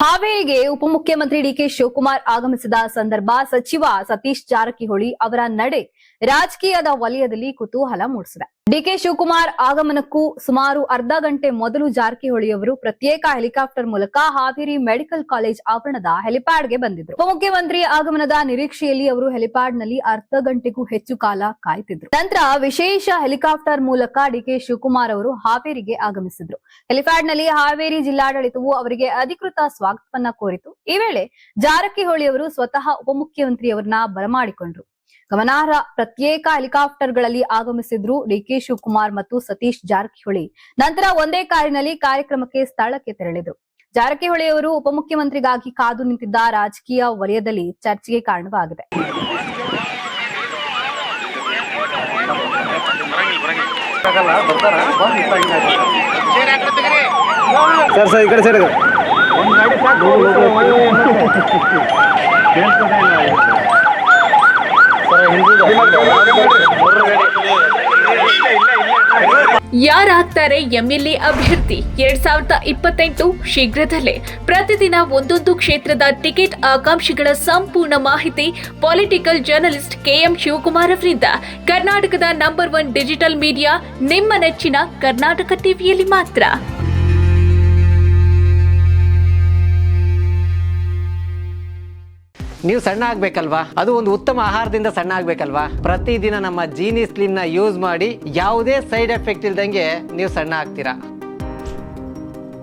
ಹಾವೇರಿಗೆ ಉಪಮುಖ್ಯಮಂತ್ರಿ ಡಿಕೆ ಶಿವಕುಮಾರ್ ಆಗಮಿಸಿದ ಸಂದರ್ಭ ಸಚಿವ ಸತೀಶ್ ಜಾರಕಿಹೊಳಿ ಅವರ ನಡೆ ರಾಜಕೀಯದ ವಲಯದಲ್ಲಿ ಕುತೂಹಲ ಮೂಡಿಸಿದೆ. ಡಿಕೆ ಶಿವಕುಮಾರ್ ಆಗಮನಕ್ಕೂ ಸುಮಾರು ಅರ್ಧ ಗಂಟೆ ಮೊದಲು ಜಾರಕಿಹೊಳಿ ಅವರು ಪ್ರತ್ಯೇಕ ಹೆಲಿಕಾಪ್ಟರ್ ಮೂಲಕ ಹಾವೇರಿ ಮೆಡಿಕಲ್ ಕಾಲೇಜ್ ಆವರಣದ ಹೆಲಿಪ್ಯಾಡ್ಗೆ ಬಂದಿದ್ರು. ಉಪಮುಖ್ಯಮಂತ್ರಿ ಆಗಮನದ ನಿರೀಕ್ಷೆಯಲ್ಲಿ ಅವರು ಹೆಲಿಪ್ಯಾಡ್ನಲ್ಲಿ ಅರ್ಧ ಗಂಟೆಗೂ ಹೆಚ್ಚು ಕಾಲ ಕಾಯ್ತಿದ್ರು. ನಂತರ ವಿಶೇಷ ಹೆಲಿಕಾಪ್ಟರ್ ಮೂಲಕ ಡಿಕೆ ಶಿವಕುಮಾರ್ ಅವರು ಹಾವೇರಿಗೆ ಆಗಮಿಸಿದ್ರು. ಹೆಲಿಪ್ಯಾಡ್ನಲ್ಲಿ ಹಾವೇರಿ ಜಿಲ್ಲಾಡಳಿತವು ಅವರಿಗೆ ಅಧಿಕೃತ ಸ್ವಾಗತವನ್ನ ಕೋರಿತು. ಈ ವೇಳೆ ಜಾರಕಿಹೊಳಿ ಅವರು ಸ್ವತಃ ಉಪಮುಖ್ಯಮಂತ್ರಿಯವರನ್ನ ಬರಮಾಡಿಕೊಂಡ್ರು. ಗಮನಾರ್ಹ ಪ್ರತ್ಯೇಕ ಹೆಲಿಕಾಪ್ಟರ್ಗಳಲ್ಲಿ ಆಗಮಿಸಿದ್ರು ಡಿಕೆ ಶಿವಕುಮಾರ್ ಮತ್ತು ಸತೀಶ್ ಜಾರಕಿಹೊಳಿ. ನಂತರ ಒಂದೇ ಕಾರಿನಲ್ಲಿ ಕಾರ್ಯಕ್ರಮಕ್ಕೆ ಸ್ಥಳಕ್ಕೆ ತೆರಳಿದ್ರು. ಜಾರಕಿಹೊಳಿ ಅವರು ಉಪಮುಖ್ಯಮಂತ್ರಿಗಾಗಿ ಕಾದು ನಿಂತಿದ್ದ ರಾಜಕೀಯ ವಲಯದಲ್ಲಿ ಚರ್ಚೆಗೆ ಕಾರಣವಾಗಿದೆ. ಯಾರಾಗ್ತಾರೆ ಎಂಎಲ್ಎ ಅಭ್ಯರ್ಥಿ 2028 ಶೀಘ್ರದಲ್ಲೇ. ಪ್ರತಿದಿನ ಒಂದೊಂದು ಕ್ಷೇತ್ರದ ಟಿಕೆಟ್ ಆಕಾಂಕ್ಷಿಗಳ ಸಂಪೂರ್ಣ ಮಾಹಿತಿ ಪೊಲಿಟಿಕಲ್ ಜರ್ನಲಿಸ್ಟ್ ಕೆಎಂ ಶಿವಕುಮಾರ್ ಅವರಿಂದ. ಕರ್ನಾಟಕದ ನಂಬರ್ 1 ಡಿಜಿಟಲ್ ಮೀಡಿಯಾ ನಿಮ್ಮ ನೆಚ್ಚಿನ ಕರ್ನಾಟಕ ಟಿವಿಯಲ್ಲಿ ಮಾತ್ರ. ನೀವು ಸಣ್ಣ ಆಗ್ಬೇಕಲ್ವಾ? ಅದು ಒಂದು ಉತ್ತಮ ಆಹಾರದಿಂದ ಸಣ್ಣ ಆಗ್ಬೇಕಲ್ವಾ? ಪ್ರತಿದಿನ ನಮ್ಮ ಜೀನಿ ಸ್ಲಿಮ್ ನ ಯೂಸ್ ಮಾಡಿ ಯಾವುದೇ ಸೈಡ್ ಎಫೆಕ್ಟ್ ಇಲ್ದಂಗೆ ನೀವು ಸಣ್ಣ ಆಗ್ತೀರಾ.